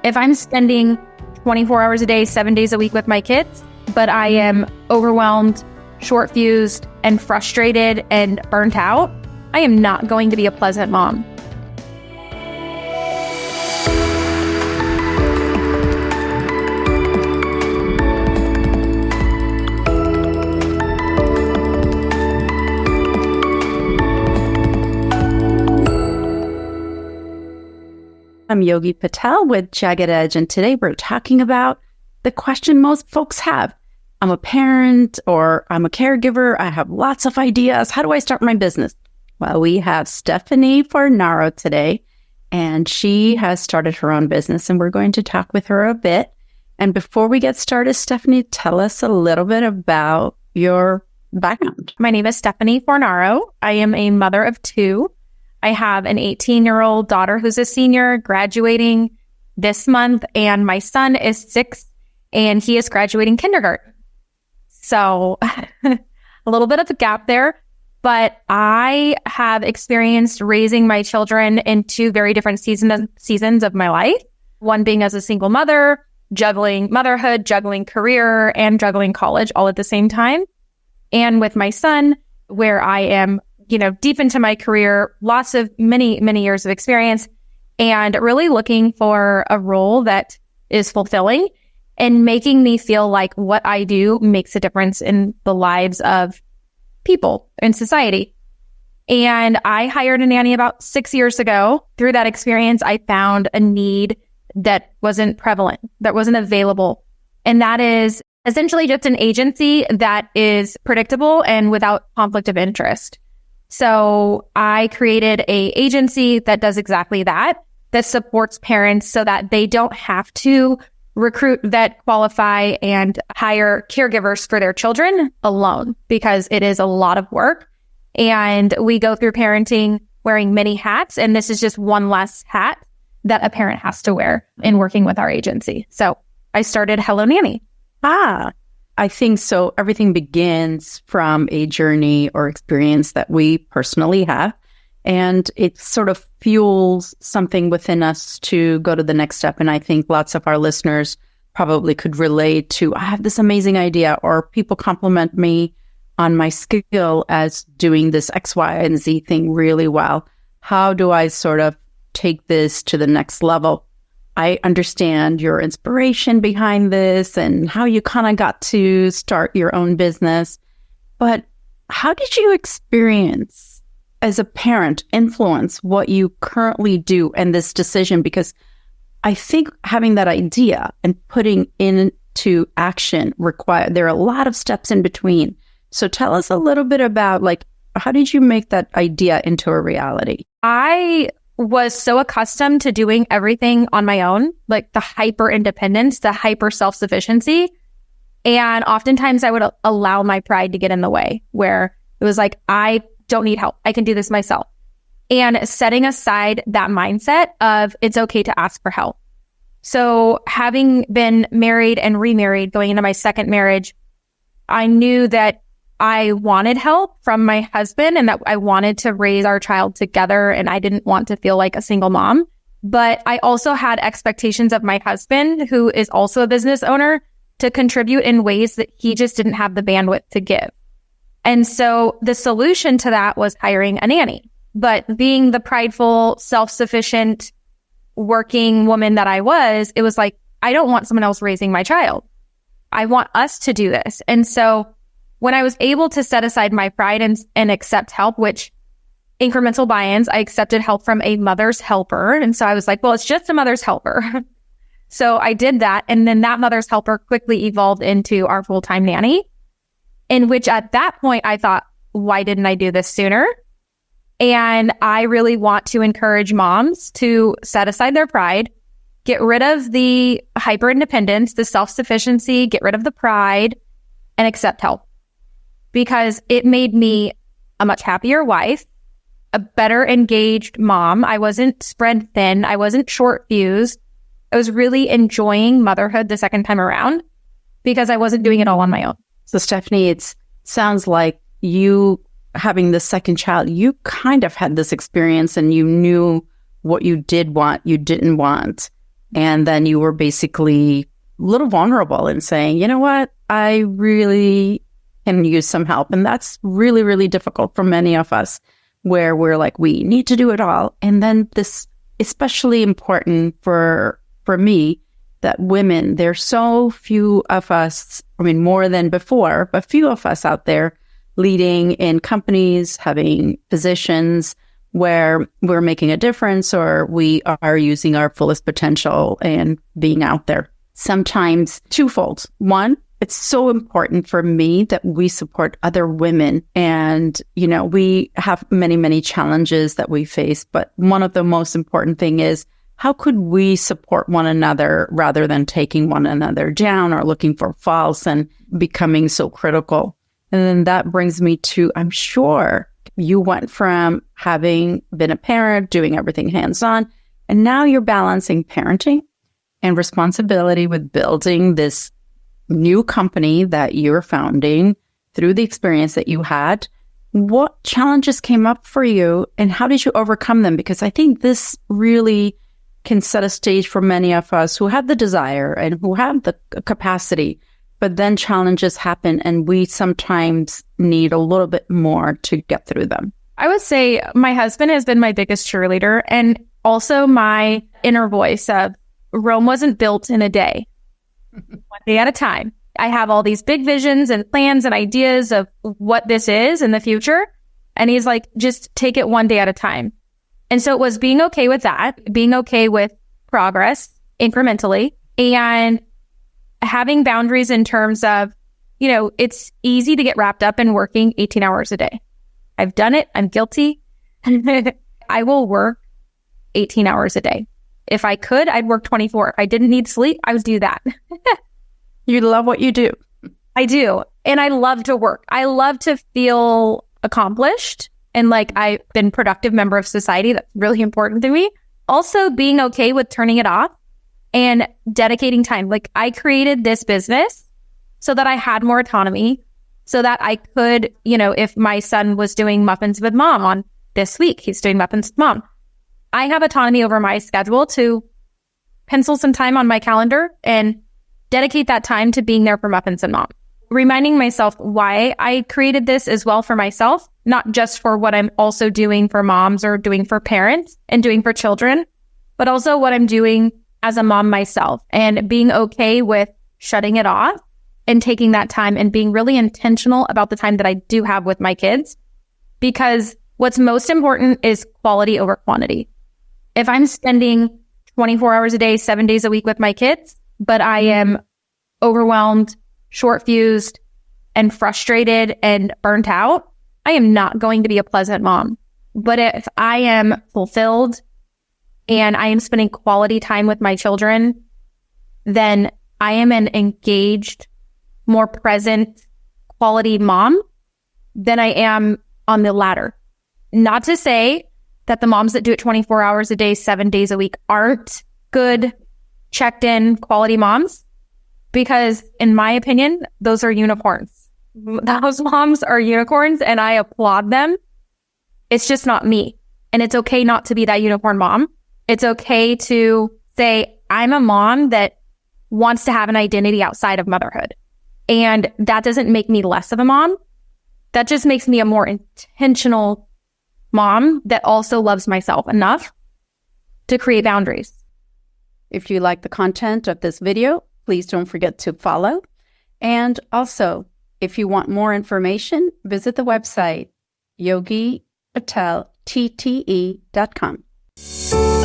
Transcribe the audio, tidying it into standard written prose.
If I'm spending 24 hours a day, 7 days a week with my kids, but I am overwhelmed, short-fused, and frustrated and burnt out, I am not going to be a pleasant mom. I'm Yogi Patel with Jagged Edge, and today we're talking about the question most folks have. I'm a parent or I'm a caregiver. I have lots of ideas. How do I start my business? Well, we have Stephanie Fornaro today, and she has started her own business, and we're going to talk with her a bit. And before we get started, Stephanie, tell us a little bit about your background. My name is Stephanie Fornaro. I am a mother of two. I have an 18-year-old daughter who's a senior graduating this month, and my son is 6 and he is graduating kindergarten. So a little bit of a gap there, but I have experienced raising my children in two very different seasons of my life. One being as a single mother, juggling motherhood, juggling career, and juggling college all at the same time. And with my son, where I am deep into my career, lots of many years of experience, and really looking for a role that is fulfilling and making me feel like what I do makes a difference in the lives of people in society. And I hired a nanny about 6 years ago. Through that experience, I found a need that wasn't prevalent, that wasn't available. And that is essentially just an agency that is predictable and without conflict of interest. So I created an agency that does exactly that supports parents so that they don't have to recruit, vet, qualify, and hire caregivers for their children alone, because it is a lot of work. And we go through parenting wearing many hats, and this is just one less hat that a parent has to wear in working with our agency. So I started Hello Nanny. I think so. Everything begins from a journey or experience that we personally have, and it sort of fuels something within us to go to the next step. And I think lots of our listeners probably could relate to, I have this amazing idea, or people compliment me on my skill as doing this X, Y, and Z thing really well. How do I sort of take this to the next level? I understand your inspiration behind this and how you kind of got to start your own business. But how did you experience as a parent influence what you currently do and this decision? Because I think having that idea and putting into action there are a lot of steps in between. So tell us a little bit about how did you make that idea into a reality? I was so accustomed to doing everything on my own, like the hyper independence, the hyper self-sufficiency. And oftentimes I would allow my pride to get in the way, where it was like, I don't need help. I can do this myself. And setting aside that mindset of it's okay to ask for help. So having been married and remarried, going into my second marriage, I knew that I wanted help from my husband and that I wanted to raise our child together, and I didn't want to feel like a single mom. But I also had expectations of my husband, who is also a business owner, to contribute in ways that he just didn't have the bandwidth to give. And so the solution to that was hiring a nanny. But being the prideful, self-sufficient, working woman that I was, it was like, I don't want someone else raising my child. I want us to do this. And so when I was able to set aside my pride and accept help, which incremental buy-ins, I accepted help from a mother's helper. And so I was like, well, it's just a mother's helper. So I did that. And then that mother's helper quickly evolved into our full-time nanny, in which at that point I thought, why didn't I do this sooner? And I really want to encourage moms to set aside their pride, get rid of the hyper independence, the self-sufficiency, get rid of the pride, and accept help. Because it made me a much happier wife, a better engaged mom. I wasn't spread thin. I wasn't short fused. I was really enjoying motherhood the second time around because I wasn't doing it all on my own. So Stephanie, it sounds like you having the second child, you kind of had this experience and you knew what you did want, you didn't want. And then you were basically a little vulnerable in saying, you know what, I really can use some help. And that's really, really difficult for many of us, where we're like, we need to do it all. And then this, especially important for me, that women, there's so few of us, I mean, more than before, but few of us out there leading in companies, having positions where we're making a difference or we are using our fullest potential and being out there. Sometimes twofold. One, it's so important for me that we support other women. And, you know, we have many, many challenges that we face. But one of the most important thing is, how could we support one another rather than taking one another down or looking for faults and becoming so critical? And then that brings me to, I'm sure you went from having been a parent, doing everything hands-on, and now you're balancing parenting and responsibility with building this new company that you're founding through the experience that you had. What challenges came up for you and how did you overcome them? Because I think this really can set a stage for many of us who have the desire and who have the capacity, but then challenges happen and we sometimes need a little bit more to get through them. I would say my husband has been my biggest cheerleader and also my inner voice of Rome wasn't built in a day, one day at a time. I have all these big visions and plans and ideas of what this is in the future. And he's like, just take it one day at a time. And so it was being okay with that, being okay with progress incrementally, and having boundaries in terms of, you know, it's easy to get wrapped up in working 18 hours a day. I've done it. I'm guilty. I will work 18 hours a day. If I could, I'd work 24. If I didn't need sleep, I would do that. You love what you do. I do. And I love to work. I love to feel accomplished and like I've been a productive member of society. That's really important to me. Also being okay with turning it off and dedicating time. Like I created this business so that I had more autonomy, so that I could, you know, if my son was doing muffins with mom on this week, he's doing muffins with mom. I have autonomy over my schedule to pencil some time on my calendar and dedicate that time to being there for muffins and mom. Reminding myself why I created this as well for myself, not just for what I'm also doing for moms or doing for parents and doing for children, but also what I'm doing as a mom myself and being okay with shutting it off and taking that time and being really intentional about the time that I do have with my kids. Because what's most important is quality over quantity. If I'm spending 24 hours a day, 7 days a week with my kids, but I am overwhelmed, short-fused, and frustrated and burnt out, I am not going to be a pleasant mom. But if I am fulfilled and I am spending quality time with my children, then I am an engaged, more present, quality mom than I am on the latter. Not to say that the moms that do it 24 hours a day, 7 days a week aren't good, checked in, quality moms, because in my opinion, those are unicorns. Those moms are unicorns and I applaud them. It's just not me. And it's okay not to be that unicorn mom. It's okay to say, I'm a mom that wants to have an identity outside of motherhood. And that doesn't make me less of a mom. That just makes me a more intentional mom that also loves myself enough to create boundaries. If you like the content of this video, please don't forget to follow. And also, if you want more information, visit the website, yogipateltte.com.